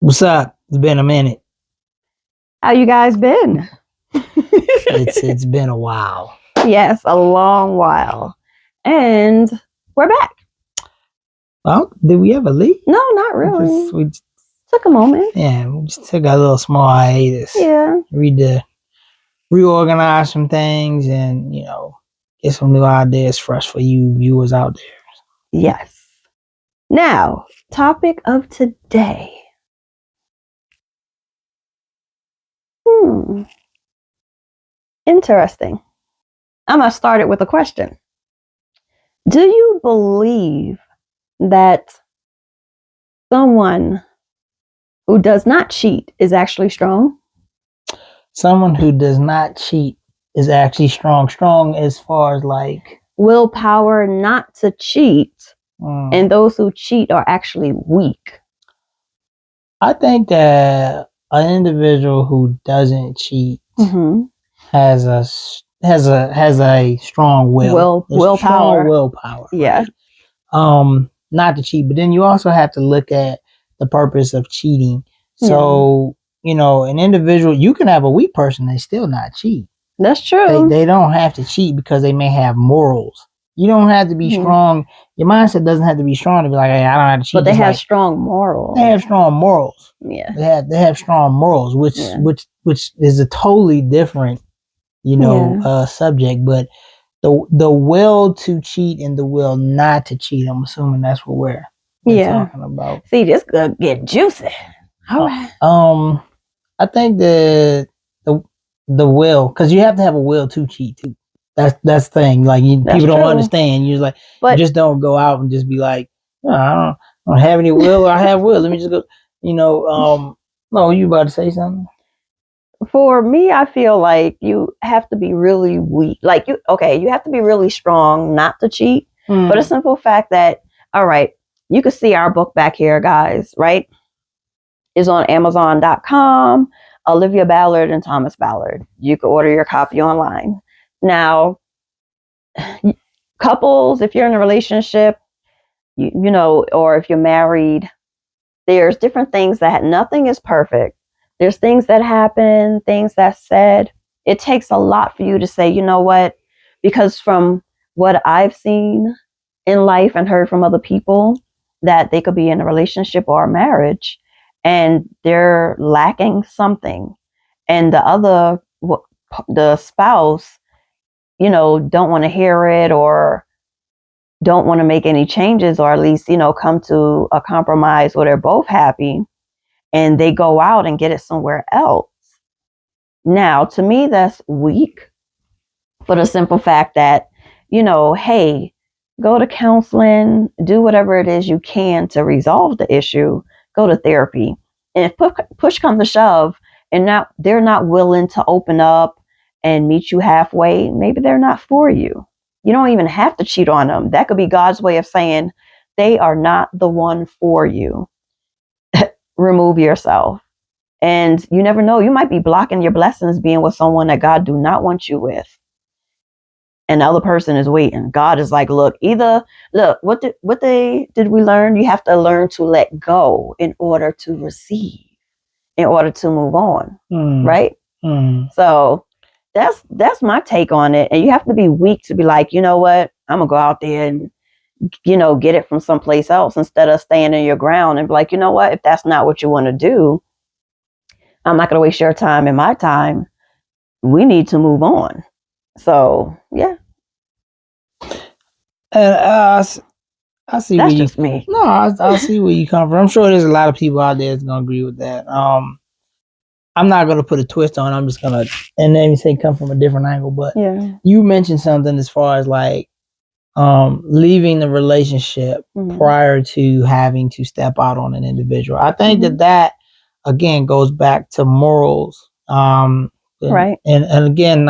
What's up? It's been a minute. How you guys been? It's been a while. Yes, a long while. And we're back. Well, did we ever leave? No, not really. We Took a moment. we just took a little small hiatus. Yeah. Reorganize some things and, get some new ideas fresh for you viewers out there. Yes. Now, topic of today. Interesting. I'm going to start it with a question. Do you believe that someone who does not cheat is actually strong? Someone who does not cheat is actually strong. Strong as far as like willpower not to cheat, and those who cheat are actually weak. I think that an individual who doesn't cheat has a strong willpower. Strong willpower. Yeah. Right? Not to cheat, but then you also have to look at the purpose of cheating. So, an individual, you can have a weak person and still not cheat. That's true. They don't have to cheat because they may have morals. You don't have to be strong. Your mindset doesn't have to be strong to be like, hey, I don't have to cheat. But they have strong morals. They have strong morals. Yeah. They have strong morals, which is a totally different, subject. But the will to cheat and the will not to cheat, I'm assuming that's what we're talking about. See, this could get juicy. All right. I think the will, because you have to have a will to cheat too. That's the thing. Like people don't understand. You're like, you just don't go out and just be like, I don't have any will, or I have will. Let me just go. No, you about to say something? For me, I feel like you have to be really weak. Like you have to be really strong not to cheat. For the simple fact that, all right, you can see our book back here, guys, right? It's on Amazon.com, Olivia Ballard and Thomas Ballard. You can order your copy online. Now, couples, if you're in a relationship, or if you're married, there's different things that nothing is perfect. There's things that happen, things that's said. It takes a lot for you to say, you know what? Because from what I've seen in life and heard from other people, that they could be in a relationship or a marriage and they're lacking something. And the spouse, don't want to hear it or don't want to make any changes, or at least, come to a compromise where they're both happy, and they go out and get it somewhere else. Now, to me, that's weak for the simple fact that, hey, go to counseling, do whatever it is you can to resolve the issue, go to therapy. And if push comes to shove and they're not willing to open up and meet you halfway, maybe they're not for you. You don't even have to cheat on them. That could be God's way of saying they are not the one for you. Remove yourself. And you never know. You might be blocking your blessings being with someone that God do not want you with. And the other person is waiting. God is like, what did we learn? You have to learn to let go in order to receive, in order to move on. Right? So that's my take on it. And you have to be weak to be like, you know what? I'm going to go out there and, get it from someplace else instead of staying in your ground and be like, you know what? If that's not what you want to do, I'm not going to waste your time and my time. We need to move on. So, yeah. And I see that's just me. No, I see where you come from. I'm sure there's a lot of people out there that's going to agree with that. I'm not going to put a twist on it. I'm just going to, and then you say come from a different angle. But you mentioned something as far as like leaving the relationship prior to having to step out on an individual. I think that again goes back to morals. Right. And again,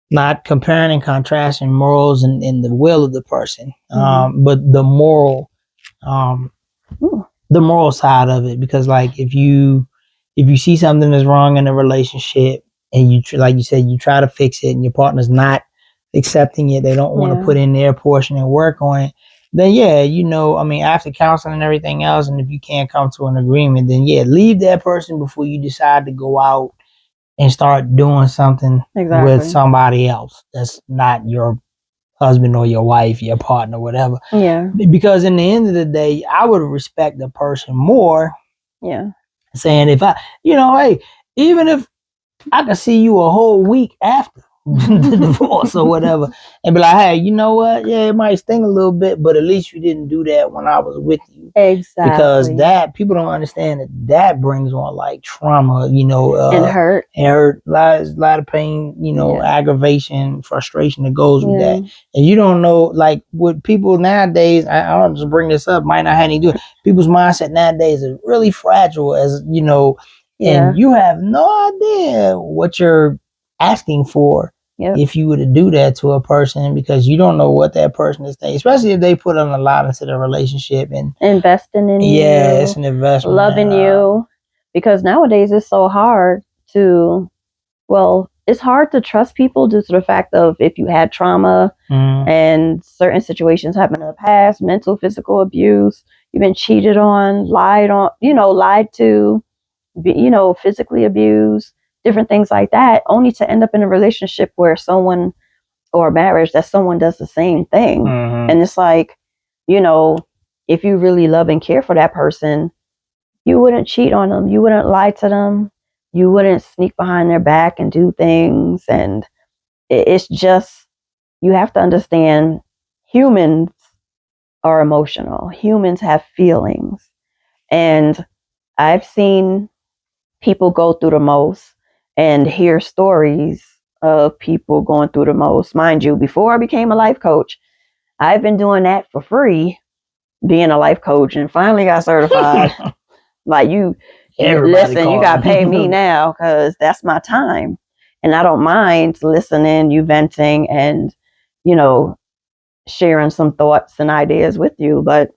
not comparing and contrasting morals and the will of the person, but the moral side of it. Because like if you see something that's wrong in a relationship and you like you said, you try to fix it and your partner's not accepting it, they don't want to put in their portion and work on it, then yeah, you know, I mean, after counseling and everything else, and if you can't come to an agreement, then yeah, leave that person before you decide to go out and start doing something with somebody else that's not your husband or your wife, your partner, whatever. Yeah. Because in the end of the day, I would respect the person more. Yeah. Saying if I, you know, hey, even if I could see you a whole week after the divorce or whatever, and be like, hey, you know what? Yeah, it might sting a little bit, but at least you didn't do that when I was with you. Exactly. Because that people don't understand that brings on like trauma, you know, and hurt, a lot of pain, you know, aggravation, frustration that goes with that. And you don't know, like with people nowadays, I'll just bring this up, might not have any do it. People's mindset nowadays is really fragile, as you know. And you have no idea what you're asking for if you were to do that to a person, because you don't know what that person is thinking, especially if they put on a lot into the relationship and investing in you. Yeah, it's an investment. Loving you. Because nowadays it's so hard to, it's hard to trust people due to the fact of if you had trauma and certain situations happened in the past, mental, physical abuse, you've been cheated on, lied to, physically abused, different things like that, only to end up in a relationship where someone, or a marriage that someone does the same thing. And it's like, if you really love and care for that person, you wouldn't cheat on them, you wouldn't lie to them, you wouldn't sneak behind their back and do things. And it's just, you have to understand, humans are emotional, humans have feelings. And I've seen people go through the most and hear stories of people going through the most. Mind you, before I became a life coach, I've been doing that for free, being a life coach, and finally got certified. Like, listen, you got to pay me now because that's my time. And I don't mind listening, you venting, and, sharing some thoughts and ideas with you. But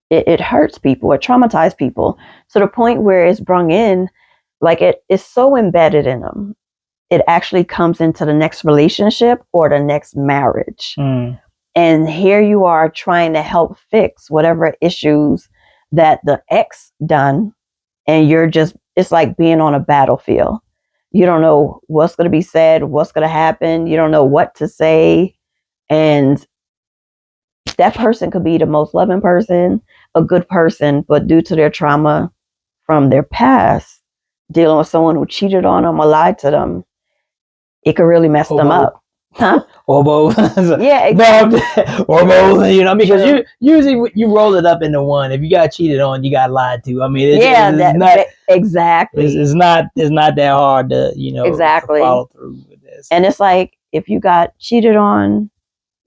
it hurts people, it traumatizes people to the point where it's brung in, like it is so embedded in them, it actually comes into the next relationship or the next marriage. And here you are trying to help fix whatever issues that the ex done, and it's like being on a battlefield. You don't know what's going to be said, what's going to happen, you don't know what to say. And that person could be the most loving person, a good person, but due to their trauma from their past, dealing with someone who cheated on them or lied to them, it could really mess them up. Huh? Or both. Yeah, exactly. Or both, because you usually you roll it up into one. If you got cheated on, you got lied to. I mean, it's not exactly. It's not that hard to exactly to follow through with this. And it's like, if you got cheated on,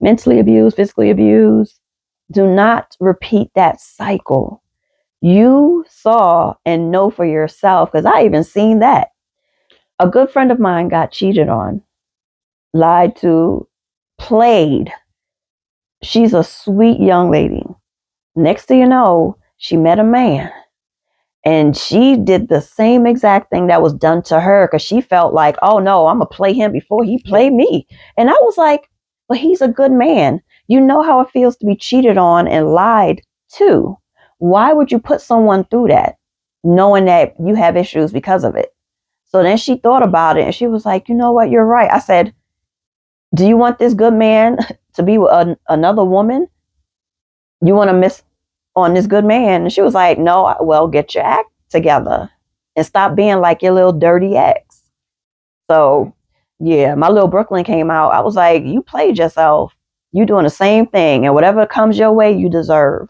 mentally abused, physically abused, do not repeat that cycle. You saw and know for yourself, because I even seen that. A good friend of mine got cheated on, lied to, played. She's a sweet young lady. Next thing you know, she met a man, and she did the same exact thing that was done to her, because she felt like, oh no, I'm gonna play him before he played me. And I was like, but he's a good man. You know how it feels to be cheated on and lied to. Why would you put someone through that, knowing that you have issues because of it? So then she thought about it, and she was like, you know what, you're right. I said, do you want this good man to be with another woman? You want to miss on this good man? And she was like, no, well, get your act together and stop being like your little dirty ex. So yeah, my little Brooklyn came out. I was like, you played yourself. You doing the same thing, and whatever comes your way, you deserve.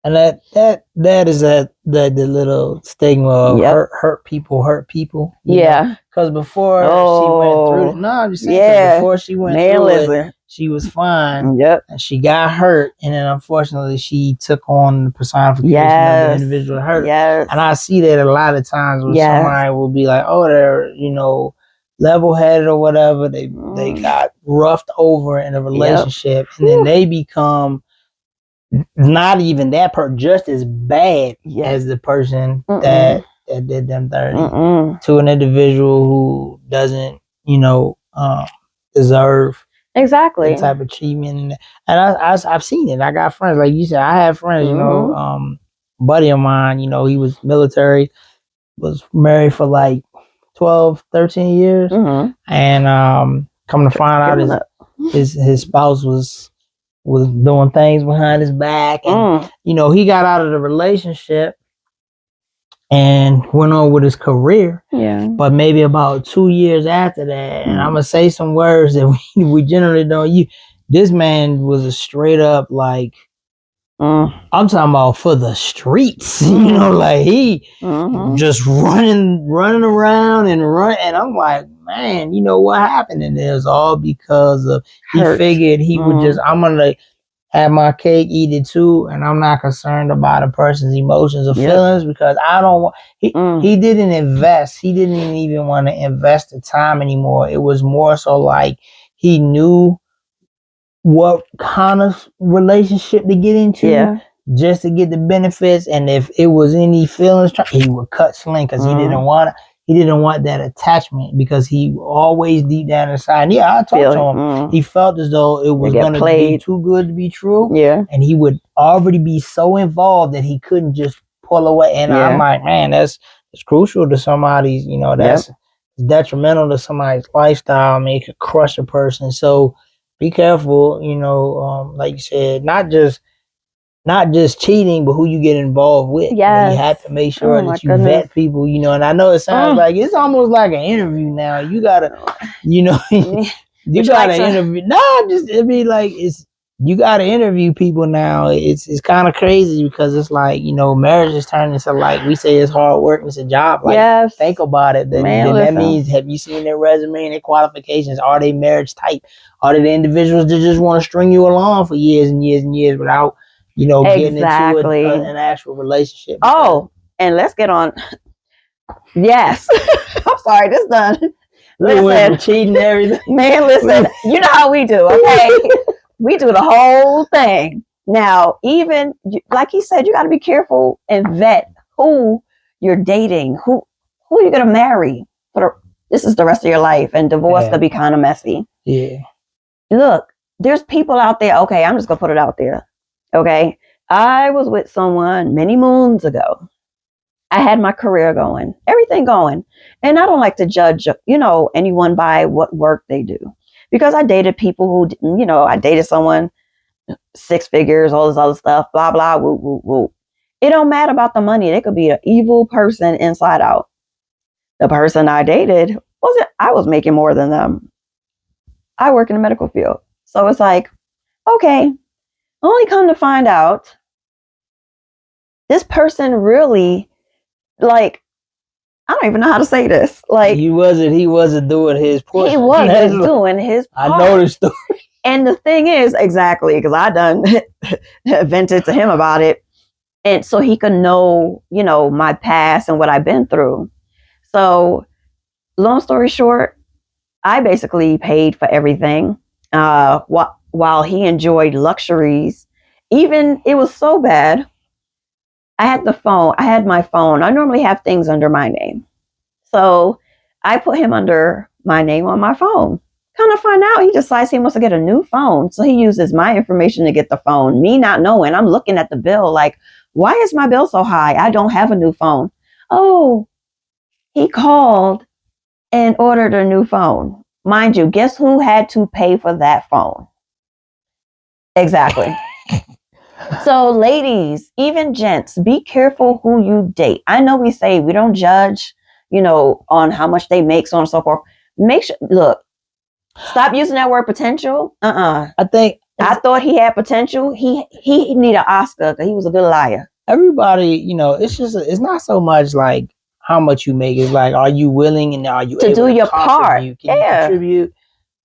And that is the little stigma of hurt people. Yeah. Because before she went through, I'm just saying, before she went through it, she was fine. Yep. And she got hurt, and then unfortunately she took on the personification of the individual hurt. Yes. And I see that a lot of times when somebody will be like, oh, they're level-headed or whatever. They got roughed over in a relationship, and then they become not even that person, just as bad as the person that did them dirty to an individual who doesn't, deserve. Exactly. That type of treatment. And I've seen it. I got friends, like you said, I have friends, buddy of mine, he was military, was married for like 12, 13 years. And come to find out his spouse was doing things behind his back. And, he got out of the relationship and went on with his career. Yeah. But maybe about 2 years after that, and I'm gonna say some words that we generally don't use. This man was a straight up like, I'm talking about for the streets. Like he just running around and I'm like, man, what happened? And it was all because of he figured he would just, I'm gonna have my cake, eat it too, and I'm not concerned about a person's emotions or feelings because I don't want. He didn't invest. He didn't even want to invest the time anymore. It was more so like he knew what kind of relationship to get into just to get the benefits, and if it was any feelings, he would cut sling because he didn't want. He didn't want that attachment because he always deep down inside. I talked to him. He felt as though it was going to be too good to be true. Yeah. And he would already be so involved that he couldn't just pull away. And I'm like, man, that's crucial to somebody's, that's detrimental to somebody's lifestyle. I mean, it could crush a person. So be careful, like you said, not just cheating, but who you get involved with. Yes. You have to make sure that you vet people, and I know it sounds like it's almost like an interview now. You gotta, you gotta interview. You gotta interview people now. It's kind of crazy because it's like, marriage is turning into like, we say it's hard work, it's a job. Like, think about it. Then that means, have you seen their resume and their qualifications? Are they marriage type? Are they the individuals that just want to string you along for years and years and years without getting into an actual relationship? Oh, and let's get on. Yes. I'm sorry, this done. Listen, cheating and everything. Man, listen, you know how we do, okay? We do the whole thing. Now, even like he said, you got to be careful and vet who you're dating, who you're going to marry. This is the rest of your life, and divorce could be kind of messy. Yeah. Look, there's people out there. Okay, I'm just going to put it out there. Okay, I was with someone many moons ago. I had my career going, everything going. And I don't like to judge, anyone by what work they do. Because I dated people who, I dated someone, 6 figures, all this other stuff, blah, blah, woo, woo, woo. It don't matter about the money. They could be an evil person inside out. The person I dated, I was making more than them. I work in the medical field. So it's like, okay, only come to find out, this person really, like, I don't even know how to say this. Like, he wasn't doing his portion. He wasn't doing his part. I know the story. And the thing is, exactly, because I done vented to him about it. And so he could know, my past and what I've been through. So long story short, I basically paid for everything. While he enjoyed luxuries. Even, it was so bad. I had my phone. I normally have things under my name. So I put him under my name on my phone. Kind of find out he decides he wants to get a new phone. So he uses my information to get the phone. Me not knowing. I'm looking at the bill like, why is my bill so high? I don't have a new phone. Oh, he called and ordered a new phone. Mind you, guess who had to pay for that phone? Exactly. So ladies, even gents, be careful who you date. I know we say we don't judge, on how much they make, so on and so forth. Make sure, look, stop using that word potential. I thought he had potential. He need an Oscar because he was a good liar. Everybody, it's not so much like how much you make. It's like, are you willing and are you to able do to your part? Can you contribute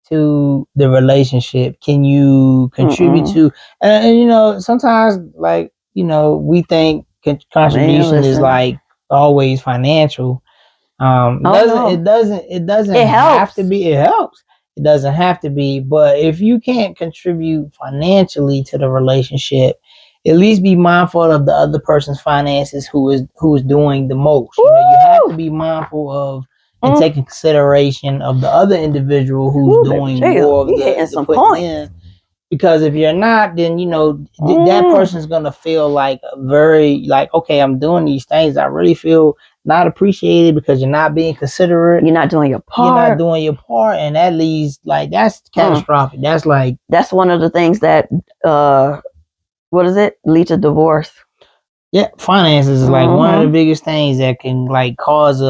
to the relationship? Can you contribute to, and sometimes, like, we think contribution is like always financial. It doesn't have to be. It helps. It doesn't have to be, but if you can't contribute financially to the relationship, at least be mindful of the other person's finances who is doing the most. You have to be mindful of and taking consideration of the other individual who's doing more of the putting in. Because if you're not, then, you know, that person's going to feel like very, like, okay, I'm doing these things. I really feel not appreciated because you're not being considerate. You're not doing your part. You're not doing your part. And that leads, like, that's catastrophic. That's like. That's one of the things that, lead to divorce. Yeah, finances is like one of the biggest things that can, like, cause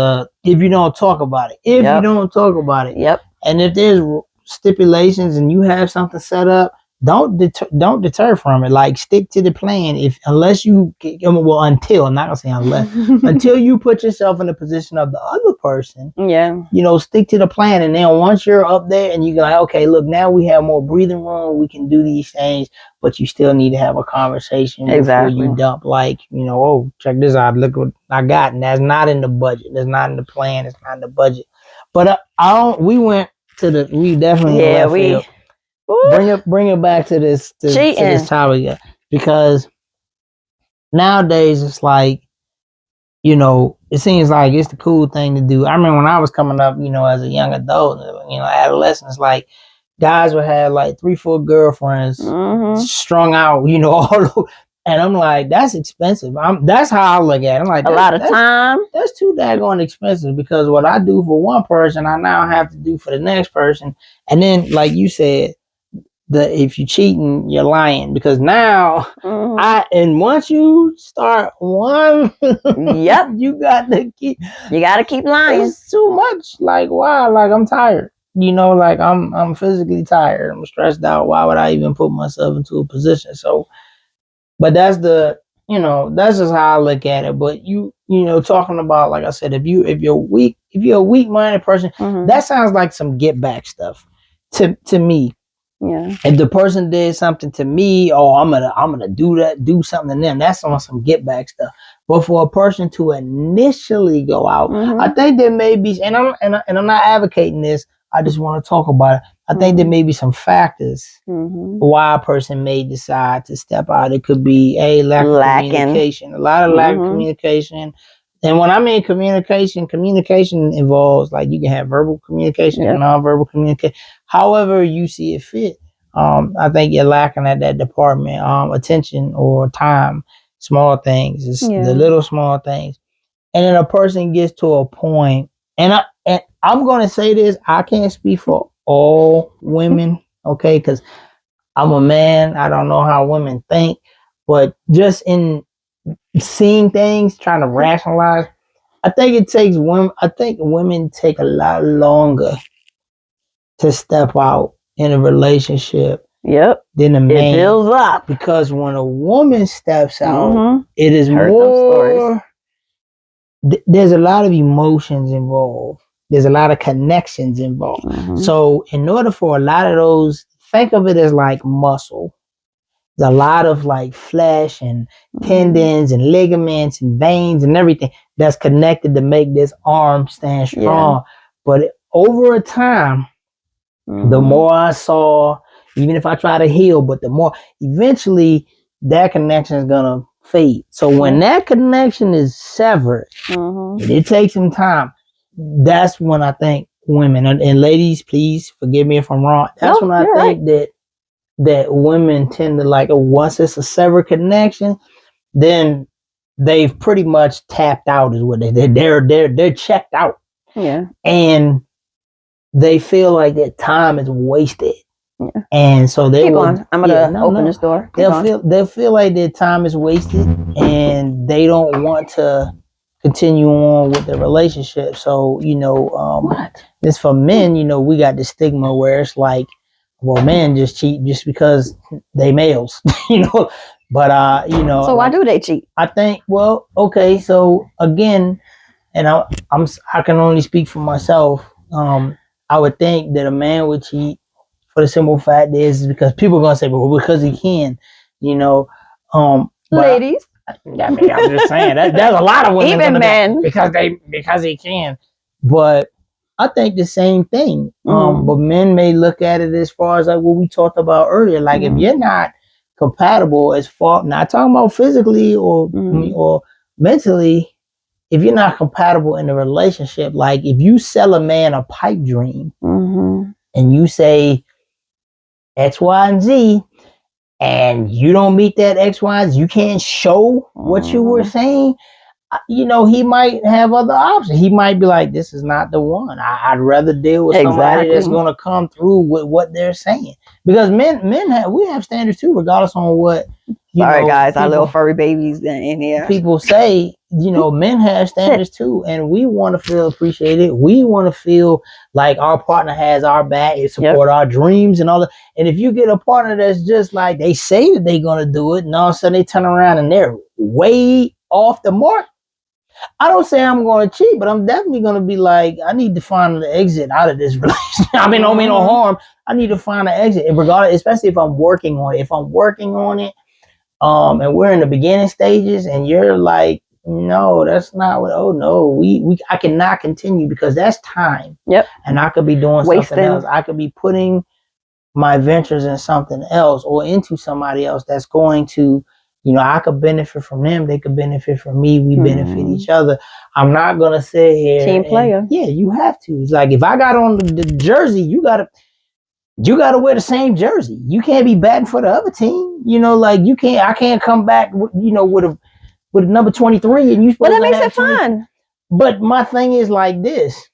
if you don't talk about it. If you don't talk about it. Yep. And if there's stipulations and you have something set up, don't deter from it. Like, stick to the plan. Until I'm not gonna say unless until you put yourself in the position of the other person. Yeah. You know, stick to the plan, and then once you're up there and you go, like, okay, look, now we have more breathing room. We can do these things, but you still need to have a conversation before you dump. Like, you know, oh, check this out. Look what I got, and that's not in the budget. That's not in the plan. It's not in the budget. But we definitely bring it back to this topic, because nowadays it's like, you know, it seems like it's the cool thing to do. I remember when I was coming up, you know, as a young adult, you know, adolescents, like, guys would have like 3-4 girlfriends strung out, you know, all over. And I'm like, that's expensive. That's how I look at it. I'm like, a lot of time. That's too daggone expensive, because what I do for one person, I now have to do for the next person. And then, like you said, if you're cheating, you're lying, because now once you start one, you got to keep lying. It's too much. Like, wow, like, I'm tired. You know, like, I'm physically tired. I'm stressed out. Why would I even put myself into a position? So, but that's just how I look at it. But you know, talking about, like I said, if you're a weak-minded person, that sounds like some get back stuff to me. Yeah. If the person did something to me, I'm gonna do something to them. That's on some get back stuff. But for a person to initially go out, I think there may be, and I'm not advocating this. I just want to talk about it. I think there may be some factors why a person may decide to step out. It could be lack of communication, a lot of lack of communication. And when I mean communication involves, like, you can have verbal communication and non-verbal communication, however you see it fit. I think you're lacking at that department, attention or time, small things, the little small things. And then a person gets to a point, and I'm going to say this, I can't speak for all women, okay, because I'm a man. I don't know how women think, but just in seeing things, trying to rationalize, I think women take a lot longer to step out in a relationship than a man. It builds up. Because when a woman steps out, it is more, there's a lot of emotions involved. There's a lot of connections involved. So in order for a lot of those, think of it as like muscle. There's a lot of, like, flesh and tendons and ligaments and veins and everything that's connected to make this arm stand strong. But over a time, the more I saw, even if I try to heal, but the more, eventually that connection is going to fade. So when that connection is severed, and it takes some time, that's when I think women, and ladies, please forgive me if I'm wrong. That's when I think that women tend to, like, once it's a severed connection, then they've pretty much tapped out, is what they're checked out. Yeah. And they feel like that time is wasted. Yeah. And so they keep on. I'm gonna open this door. They'll feel like their time is wasted, and they don't want to continue on with the relationship. So, you know, this for men, you know, we got the stigma where it's like, well, men just cheat just because they males, you know. But you know. So why do they cheat? I think, well, okay, so again, and I can only speak for myself. I would think that a man would cheat for the simple fact is because people are gonna say, well, because he can, you know. Ladies. I mean, I'm just saying that there's a lot of women, even men, because he can. But I think the same thing. But men may look at it as far as like what we talked about earlier. Like if you're not compatible, as far, not talking about physically or mentally, if you're not compatible in a relationship, like if you sell a man a pipe dream and you say X, Y, and Z, and you don't meet that X, Y, Z, you can't show what you were saying, you know, he might have other options. He might be like, this is not the one. I'd rather deal with somebody that's going to come through with what they're saying. Because we have standards too, regardless on what, sorry guys, our little furry babies in here. People say, you know, men have standards too, and we want to feel appreciated. We want to feel like our partner has our back and support our dreams and all that. And if you get a partner that's just like, they say that they're going to do it, and all of a sudden they turn around and they're way off the mark, I don't say I'm going to cheat, but I'm definitely going to be like, I need to find an exit out of this relationship. I mean, don't mean no harm. I need to find an exit, regardless, especially if I'm working on it. If I'm working on it, and we're in the beginning stages, and you're like, no, that's not what. Oh no, I cannot continue because that's time. Yep. And I could be doing something else. I could be putting my ventures in something else or into somebody else that's going to. You know, I could benefit from them. They could benefit from me. We benefit each other. I'm not going to sit here. Team player. Yeah, you have to. It's like if I got on the jersey, you got to wear the same jersey. You can't be batting for the other team. You know, like I can't come back, you know, with a number 23 and you supposed to have. But that makes it 20. fun. But my thing is like this.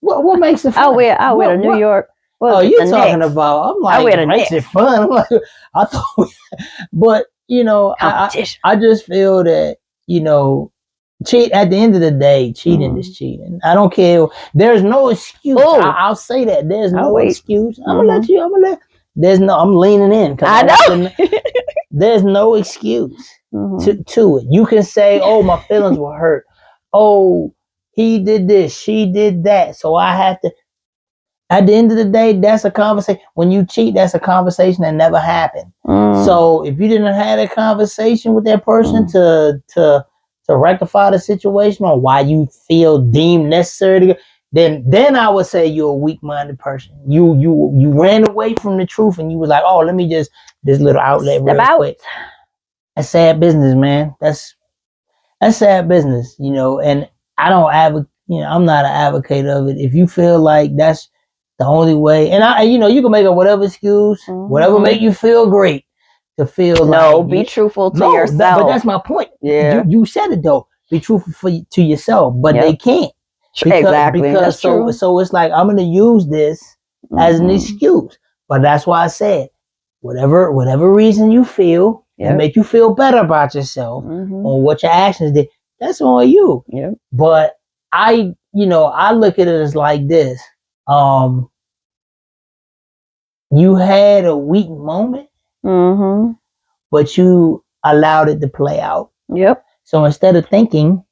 What makes it fun? I'll wear the New York. You're talking about, I'm like, I wear the makes it fun. I'm like, I thought, but, you know, I just feel that, you know, at the end of the day, cheating is cheating. I don't care. There's no excuse. I'll say that. There's no excuse. I'm going to let I'm leaning in. I know. There's no excuse to it. You can say, oh, my feelings were hurt. Oh, he did this. She did that. So I have to. At the end of the day, that's a conversation. When you cheat, that's a conversation that never happened. So if you didn't have a conversation with that person to rectify the situation or why you feel deemed necessary to, then I would say you're a weak-minded person. You ran away from the truth and you was like, oh, let me just this little outlet real quick. That's sad business, man. That's sad business, you know. And I don't I'm not an advocate of it. If you feel like that's the only way, and you can make up whatever excuse, whatever make you feel great to feel. Be truthful to yourself. But that's my point. Yeah, you said it though. Be truthful to yourself, but they can't. Because so it's like I'm gonna use this as an excuse. But that's why I said whatever reason you feel and make you feel better about yourself on what your actions did, that's on you. Yeah. But I look at it as like this. You had a weak moment, but you allowed it to play out. Yep. So instead of thinking,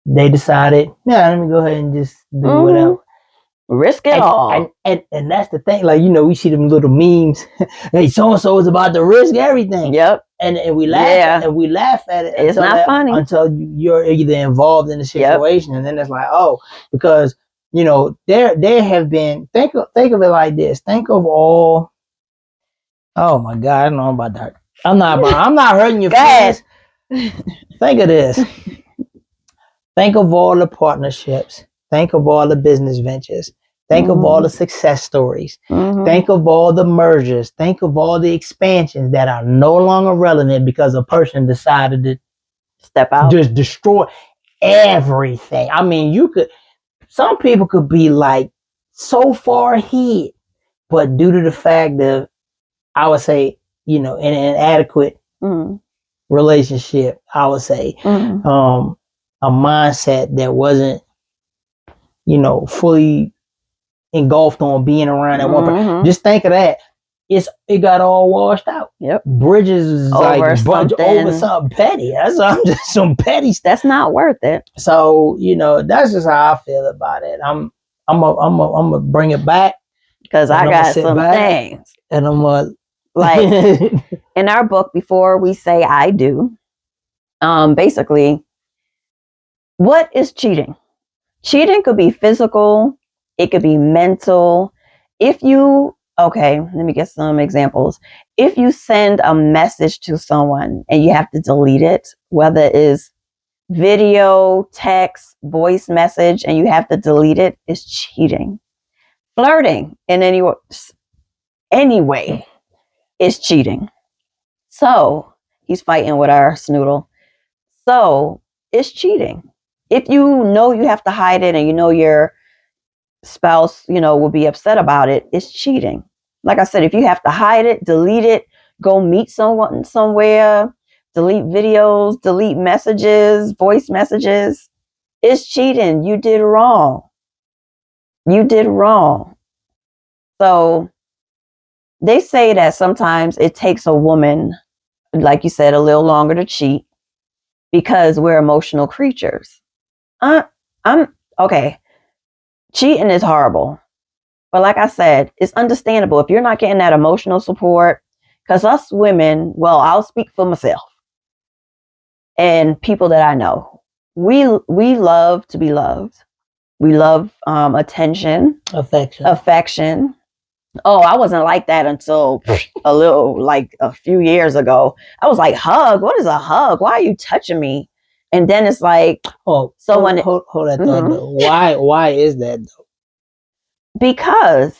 they decided, let me go ahead and just do whatever. Risk it all. And that's the thing. Like, we see them little memes. Hey, so-and-so is about to risk everything. Yep. And we laugh and we laugh at it. It's not funny. Until you're either involved in the situation. And then it's like, oh, because there have been, think of it like this. Think of all, oh my God, I don't know about that. I'm not hurting your feelings. Think of this. Think of all the partnerships. Think of all the business ventures. Think of all the success stories. Think of all the mergers. Think of all the expansions that are no longer relevant because a person decided to step out, just destroy everything. I mean, some people could be like so far ahead, but due to the fact that I would say, an inadequate relationship, I would say, a mindset that wasn't, fully engulfed on being around that one person. Just think of that. It got all washed out. Yep. Bridges is over something petty. That's just some petty stuff. That's not worth it. So, that's just how I feel about it. I'm gonna bring it back because I got some things. And I'm like in our book, Before We Say I Do, basically, what is cheating? Cheating could be physical. It could be mental. Let me get some examples. If you send a message to someone and you have to delete it, whether it is video, text, voice message, and you have to delete it is cheating. Flirting in any way is cheating. So he's fighting with our snoodle. So it's cheating. If you know you have to hide it and you know your spouse, will be upset about it, it's cheating. Like I said, if you have to hide it, delete it, go meet someone somewhere, delete videos, delete messages, voice messages, it's cheating. You did wrong. You did wrong. So they say that sometimes it takes a woman, like you said, a little longer to cheat because we're emotional creatures. I'm okay. Cheating is horrible. But like I said, it's understandable if you're not getting that emotional support, because us women, well, I'll speak for myself and people that I know. We love to be loved. We love attention, affection. Oh, I wasn't like that until a few years ago. I was like, hug? What is a hug? Why are you touching me? And then it's like, hold that thought though. Why is that though? Because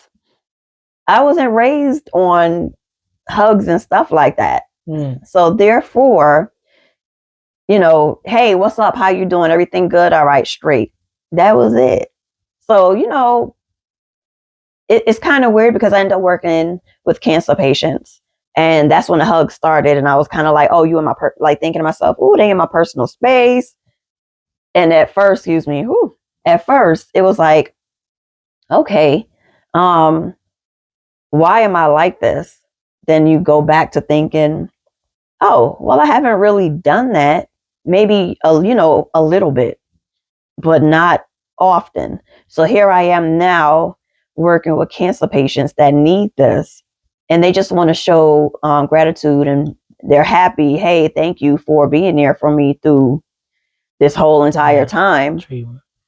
I wasn't raised on hugs and stuff like that. So therefore, hey, what's up? How you doing? Everything good? All right, straight. That was it. So, it's kind of weird because I ended up working with cancer patients. And that's when the hug started. And I was kind of like, oh, you in my, thinking to myself, oh, they in my personal space. And at first, at first it was like, okay, why am I like this? Then you go back to thinking, oh, well, I haven't really done that. Maybe, a little bit, but not often. So here I am now working with cancer patients that need this. And they just want to show gratitude and they're happy. Hey, thank you for being there for me through this whole entire time.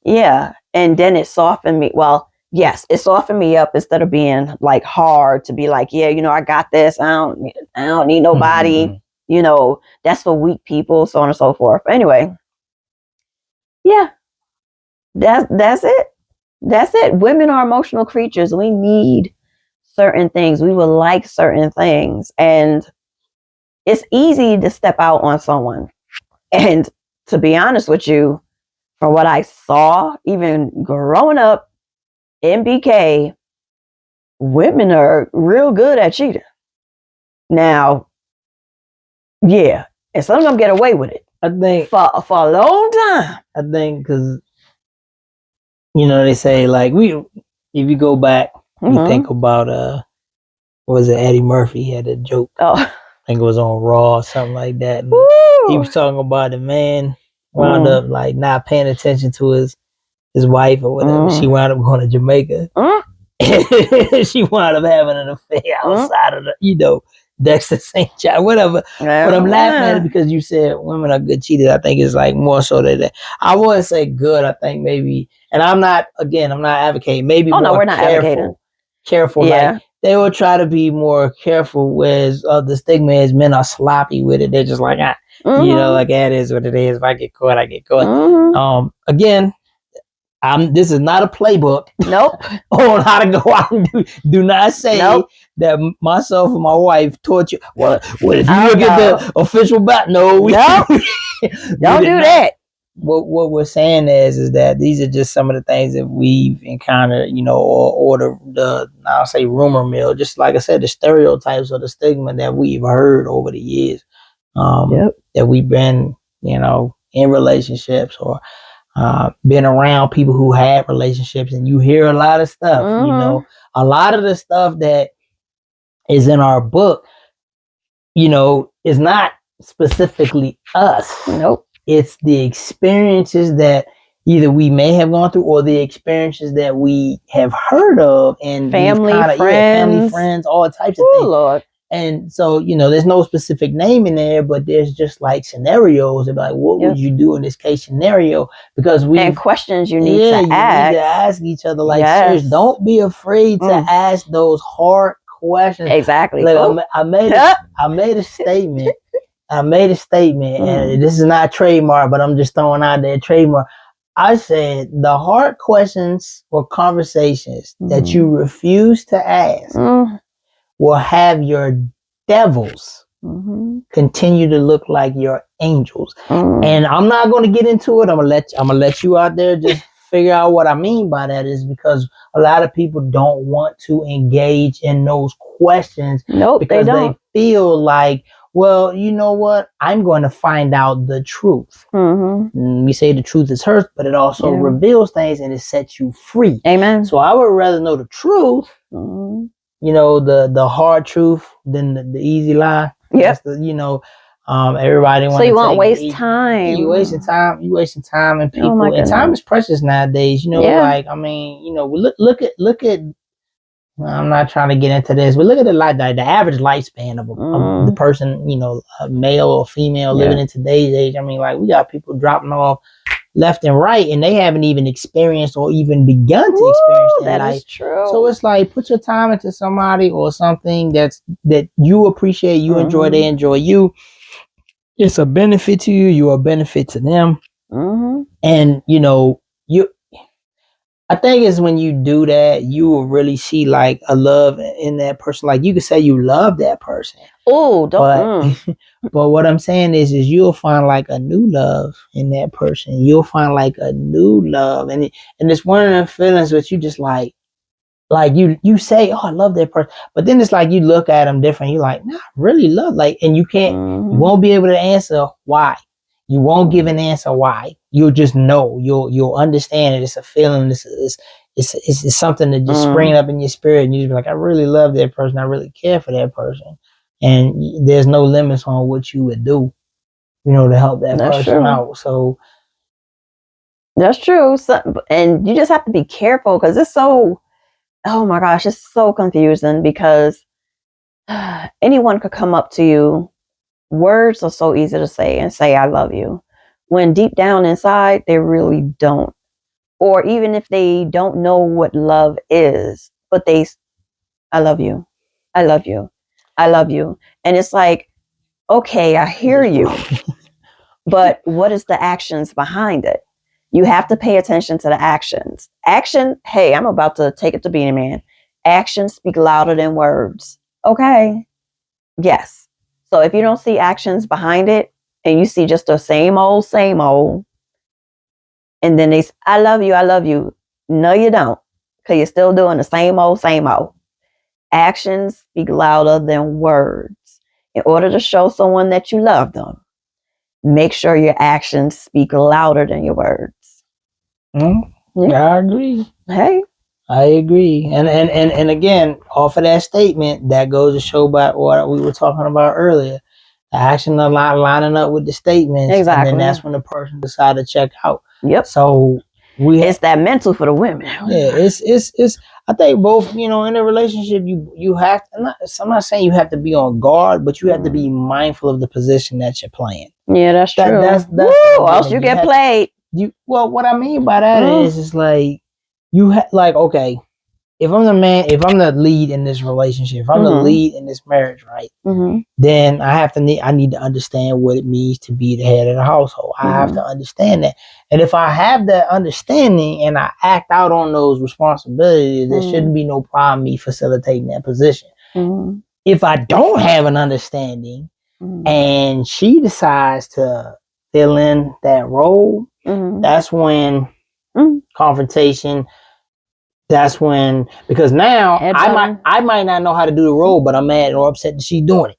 Yeah. And then it softened me. Well, yes, it softened me up instead of being like hard to be like, yeah, I got this. I don't need nobody. That's for weak people, so on and so forth. Anyway, yeah, that's it. That's it. Women are emotional creatures. We need certain things. We would like certain things. And it's easy to step out on someone. And to be honest with you, from what I saw, even growing up in BK, women are real good at cheating. Now, yeah, and some of them get away with it. I think for a long time. I think because they say like if you go back, you think about what was it, Eddie Murphy had a joke. Oh, I think it was on Raw or something like that. And he was talking about the man wound up like not paying attention to his wife or whatever. She wound up going to Jamaica. She wound up having an affair outside of the Dexter St. John, whatever. But I'm laughing at it because you said women are good cheaters. I think it's like more so that I wouldn't say good. I think maybe, and I'm not advocating. Maybe more we're not advocating. Careful. Yeah. Like they will try to be more careful. Whereas the stigma is men are sloppy with it. They're just like, like that is what it is. If I get caught, I get caught. Again. This is not a playbook. Nope. On how to go out and do not say that myself and my wife taught you. Well, if you look at the official back, no. Don't do that. What we're saying is that these are just some of the things that we've encountered, or the I'll say rumor mill, just like I said, the stereotypes or the stigma that we've heard over the years. That we've been, in relationships or been around people who had relationships, and you hear a lot of stuff. A lot of the stuff that is in our book, is not specifically us. Nope. It's the experiences that either we may have gone through or the experiences that we have heard of, and family, friends, all types of things. Lord. And so, there's no specific name in there, but there's just like scenarios of like, what would you do in this case scenario? Because and questions you need to ask. You need to ask each other. Like, seriously, don't be afraid to ask those hard questions. Exactly. Like, I made a statement I made a statement, and this is not trademark, but I'm just throwing out there trademark. I said the hard questions or conversations that you refuse to ask will have your devils continue to look like your angels. And I'm not going to get into it. I'm gonna let you out there just figure out what I mean by that. Is because a lot of people don't want to engage in those questions because they feel like, well, you know what? I'm going to find out the truth. We say the truth is hurt, but it also reveals things and it sets you free. Amen. So I would rather know the truth, you know, the hard truth than the easy lie. Yep. Everybody wants. So you won't waste time. You wasting time. You wasting time, and people. And time is precious nowadays. You know, like I mean, you know, look at. I'm not trying to get into this, but look at the average lifespan of the person, you know, a male or female living in today's age. I mean, like we got people dropping off left and right, and they haven't even experienced or even begun to experience that life. Is true. So it's like put your time into somebody or something that you appreciate, you enjoy, they enjoy you. It's a benefit to you. You're a benefit to them, and you know I think it's when you do that, you will really see like a love in that person. Like you could say you love that person. Oh, don't. But what I'm saying is you'll find like a new love in that person. You'll find like a new love, and it's one of them feelings that you just like you say, oh, I love that person, but then it's like you look at them different. You're like, nah, I really love and you can't, you won't be able to answer why. You won't give an answer why. You'll just know. You'll understand it. It's a feeling. It's something that just spring up in your spirit, and you just be like, I really love that person. I really care for that person, and there's no limits on what you would do, you know, to help that person out. So that's true. So, and you just have to be careful because it's so. Oh my gosh, it's so confusing because anyone could come up to you. Words are so easy to say and say, I love you, when deep down inside, they really don't. Or even if they don't know what love is, but I love you. I love you. I love you. And it's like, okay, I hear you, but what is the actions behind it? You have to pay attention to the actions. Action, hey, I'm about to take it to Beanie Man. Actions speak louder than words. Okay. Yes. So if you don't see actions behind it and you see just the same old, and then they say, I love you. No, you don't. Because you're still doing the same old. Actions speak louder than words. In order to show someone that you love them, make sure your actions speak louder than your words. Yeah, I agree. Hey. I agree. And again, off of that statement, that goes to show about what we were talking about earlier. The action are lining up with the statements. Exactly. And then that's when the person decided to check out. Yep. So it's that mental for the women. Yeah, it's I think both, you know, in a relationship you have to, I'm not saying you have to be on guard, but you have to be mindful of the position that you're playing. Yeah, that's true. That's or else you get played. What I mean by that is like okay, if I'm the man, if I'm the lead in this relationship, if I'm the lead in this marriage, right? Then I need to understand what it means to be the head of the household. I have to understand that. And if I have that understanding and I act out on those responsibilities, there shouldn't be no problem me facilitating that position. If I don't have an understanding and she decides to fill in that role, that's when confrontation. That's when, because now I might not know how to do the role, but I'm mad or upset that she's doing it.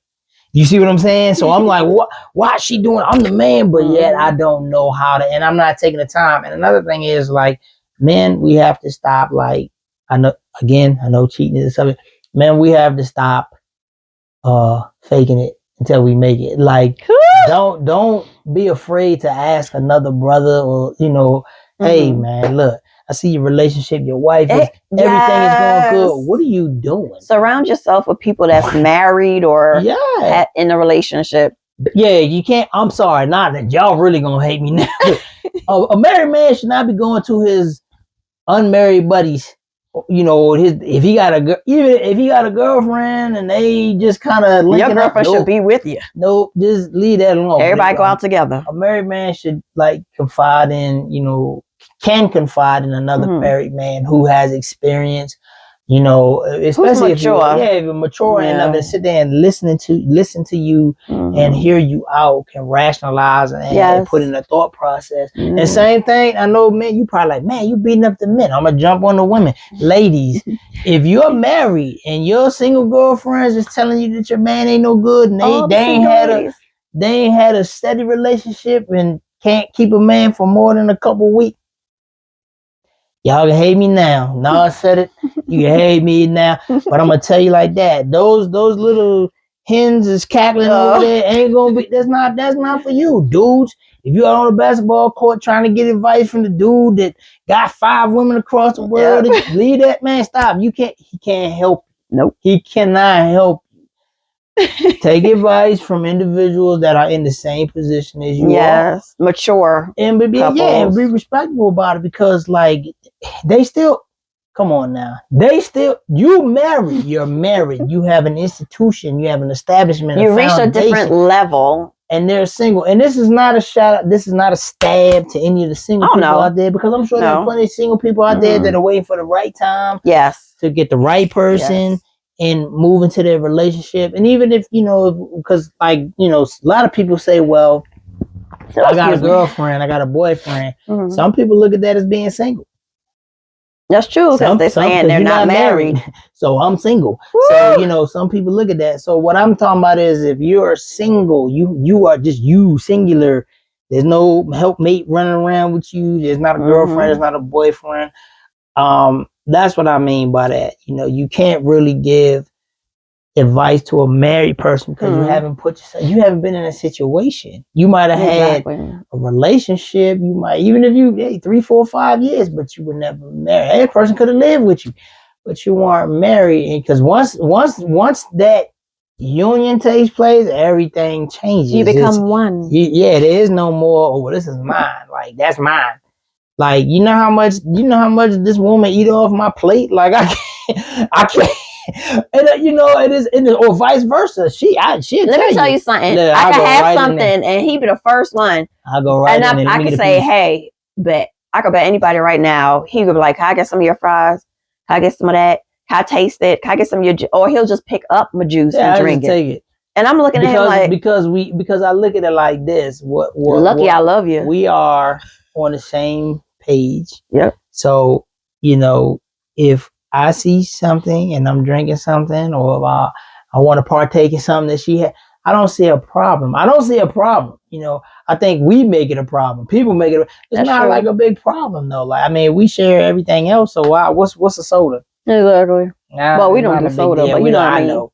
You see what I'm saying? So I'm like, why is she doing it? I'm the man, but yet I don't know how to, and I'm not taking the time. And another thing is like, men, we have to stop. Like, I know cheating is something. Men, we have to stop faking it until we make it. Like, don't be afraid to ask another brother or, you know, hey man, look, I see your relationship, your wife, everything is going good. What are you doing? Surround yourself with people that's married or in a relationship. Yeah, you can't. I'm sorry, not that y'all really gonna hate me now. A married man should not be going to his unmarried buddies you know, if he got even if he got a girlfriend and they just kind of your girlfriend should be with you. Nope, just leave that alone. Everybody go out together. A married man should like confide in, you know, can confide in another married man who has experience. You know, especially if you're mature enough to sit there and listen to you and hear you out, can rationalize and put in a thought process. And same thing, I know, man, you probably like, man, you beating up the men. I'm gonna jump on the women. Ladies, if you're married and your single girlfriends is telling you that your man ain't no good and they ain't had a steady relationship and can't keep a man for more than a couple weeks, y'all can hate me now. No, I said it. You can hate me now. But I'm gonna tell you like that. Those little hens is cackling over there ain't gonna be. That's not for you, dudes. If you're on a basketball court trying to get advice from the dude that got 5 women across the world, leave that man. Stop. He can't help you. Nope. He cannot help you. Take advice from individuals that are in the same position as you are. Yes, mature. And be respectful about it, because like they still, come on now. You're married. You have an institution, you have an establishment. You reach a different level. And they're single. And this is not a shout out, this is not a stab to any of the single people out there, because I'm sure there are plenty of single people out there that are waiting for the right time. Yes. To get the right person. Yes. And move into their relationship. And even if, you know, because like, you know, a lot of people say, well, I got a girlfriend, I got a boyfriend. Some people look at that as being single. That's true, because they're saying they're not married. So I'm single. Woo! So, you know, some people look at that. So what I'm talking about is, if you're single, you are just you, singular. There's no helpmate running around with you. There's not a girlfriend. There's not a boyfriend. That's what I mean by that. You know, you can't really give advice to a married person because you haven't been in a situation. You might have had a relationship. You might, even if you 3, 4, 5 years, but you were never married. That person could have lived with you, but you weren't married. And because once that union takes place, everything changes. You become one. There is no more, oh, this is mine. Like, that's mine. Like, you know how much this woman eat off my plate? Like, I can't. And you know, it is, or vice versa. Let me tell you something. I can have something, and he be the first one. I'll go right in. And I can say, hey, I could bet anybody right now. He would be like, can I get some of your fries? Can I get some of that? Can I taste it? Can I get some of your or he'll just pick up my juice and drink it. Take it. And I'm looking at him like, because I look at it like this. I love you. We are on the same page. Yep. So, you know, if I see something and I'm drinking something, or if I want to partake in something that she had, I don't see a problem. You know, I think we make it a problem. People make it. It's not like a big problem though. Like, I mean, we share everything else. So what's a soda? Exactly. Well, we don't do soda, but you know what I mean. Know.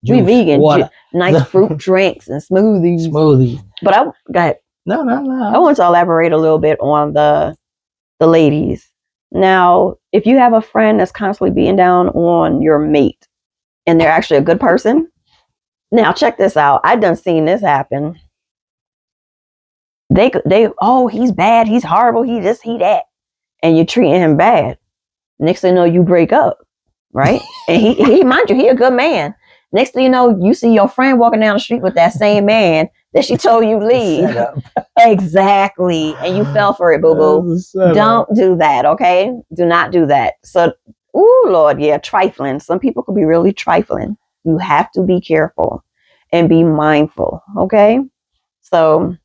We vegan. Nice fruit drinks and smoothies. But go ahead. No. I want to elaborate a little bit on the ladies. Now, if you have a friend that's constantly beating down on your mate and they're actually a good person, now check this out. I done seen this happen. They he's bad, he's horrible, he this, he that, and you're treating him bad. Next thing you know, you break up, right? And he mind you, he a good man. Next thing you know, you see your friend walking down the street with that same man that she told you leave. Exactly. And you fell for it, boo-boo. Don't do that, okay? Do not do that. So, Lord, trifling. Some people could be really trifling. You have to be careful and be mindful, okay? So,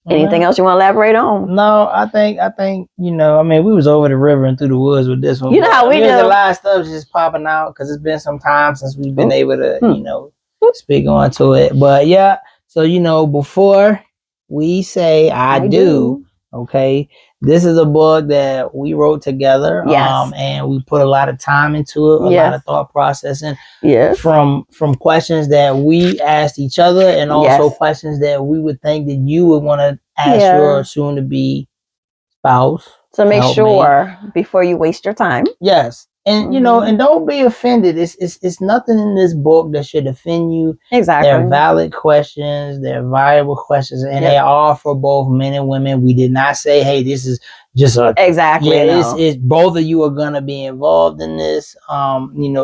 anything else you want to elaborate on? No, I think, you know, I mean, we was over the river and through the woods with this one. You know how we do. There's a lot of stuff just popping out because it's been some time since we've been able to, you know, speak on to it. But yeah, so, you know, before we say I do, okay, this is a book that we wrote together. Yes. And we put a lot of time into it, a lot of thought processing. Yes. From questions that we asked each other, and also questions that we would think that you would want to ask your soon to be spouse. So make sure before you waste your time. Yes. And you know, and don't be offended. It's nothing in this book that should offend you. Exactly. They're valid questions, they're viable questions, and they are for both men and women. We did not say, hey, this is just a exactly. Yeah, it's both of you are gonna be involved in this.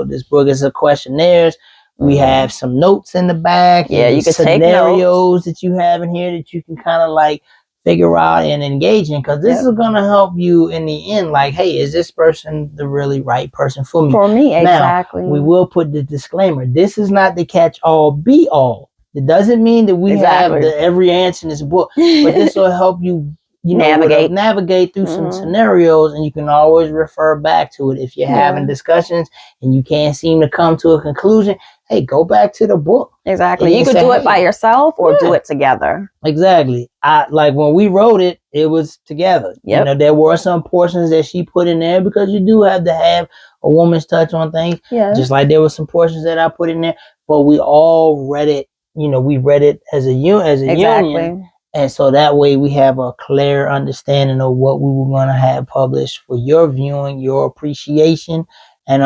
This book is a questionnaires. We have some notes in the back. Yeah, you can scenarios that you have in here that you can kind of like figure out and engage in, because this is gonna help you in the end. Like, hey, is this person the really right person for me? For me, exactly. Now, we will put the disclaimer. This is not the catch-all, be-all. It doesn't mean that we have every answer in this book, but this will help you. Navigate through some scenarios, and you can always refer back to it if you're having discussions and you can't seem to come to a conclusion. Hey, go back to the book. Exactly. You could do it by yourself or do it together. Exactly. Like when we wrote it, it was together. Yep. There were some portions that she put in there because you do have to have a woman's touch on things. Yeah. Just like there were some portions that I put in there, but we all read it. We read it as a union. And so that way we have a clear understanding of what we were going to have published for your viewing, your appreciation. And,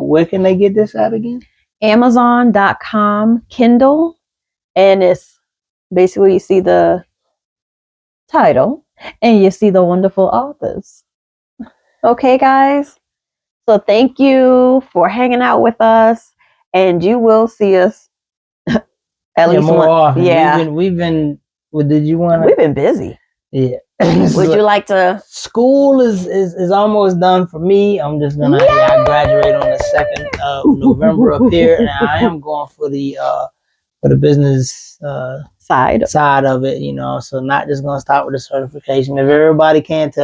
where can they get this at again? Amazon.com Kindle. And it's basically, you see the title and you see the wonderful authors. Okay, guys. So thank you for hanging out with us. And you will see us at least more often. Yeah. We've been Well, did you want to? We've been busy. Yeah. Would you like to? School is almost done for me. I'm just gonna. I graduate on the 2nd of November up here, and I am going for the business side of it. So not just gonna stop with the certification. If everybody can't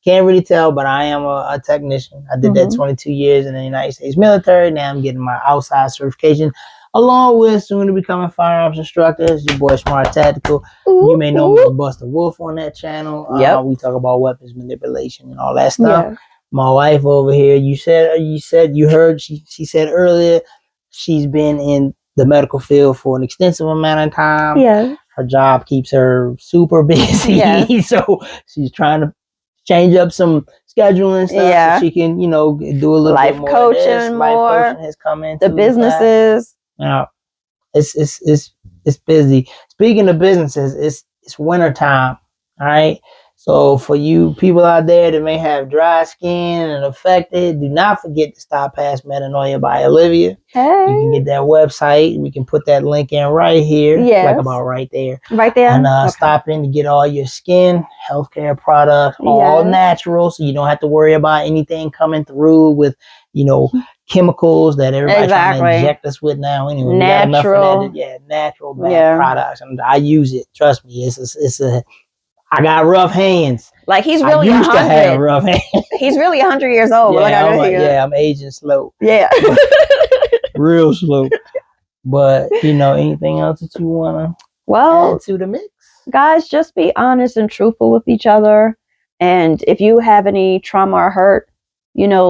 really tell, but I am a technician. I did that 22 years in the United States military. Now I'm getting my outside certification, along with soon to becoming firearms instructor. It's your boy Smart Tactical. You may know me as Buster Wolf on that channel. We talk about weapons manipulation and all that stuff. Yeah. My wife over here, you heard she said earlier, she's been in the medical field for an extensive amount of time. Yeah. Her job keeps her super busy. Yes. So she's trying to change up some scheduling stuff so she can, do a little life bit more coaching of this. more. Life coaching has come into the businesses. Now, it's busy. Speaking of businesses, it's winter time. All right. So for you people out there that may have dry skin and affected, do not forget to stop past Metanoia by Olivia. Hey. You can get that website. We can put that link in right here. Yes. Like about right there. Right there. And stop in to get all your skin, healthcare products, all natural, so you don't have to worry about anything coming through with, chemicals that everybody's trying to inject us with now. Anyway, natural. Natural products. And I use it. Trust me, I got rough hands. Like he's really 100. To have rough hands. He's really 100 years old. I'm aging slow. Yeah. Real slow. But anything else that you wanna add to the mix? Guys, just be honest and truthful with each other. And if you have any trauma or hurt,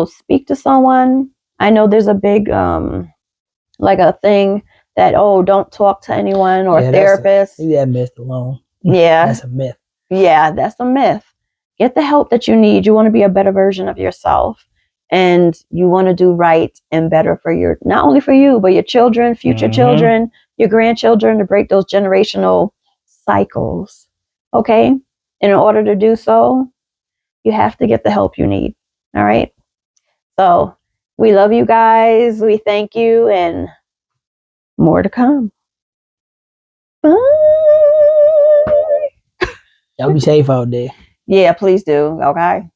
speak to someone. I know there's a big like a thing that don't talk to anyone or therapist. Leave that myth alone. Yeah. That's a myth. Yeah, that's a myth. Get the help that you need. You want to be a better version of yourself, and you want to do right and better for not only for you, but your children, future children, your grandchildren, to break those generational cycles. Okay? And in order to do so, you have to get the help you need. All right? So we love you guys. We thank you, and more to come. Bye. Y'all be safe out there. Yeah, please do. Okay.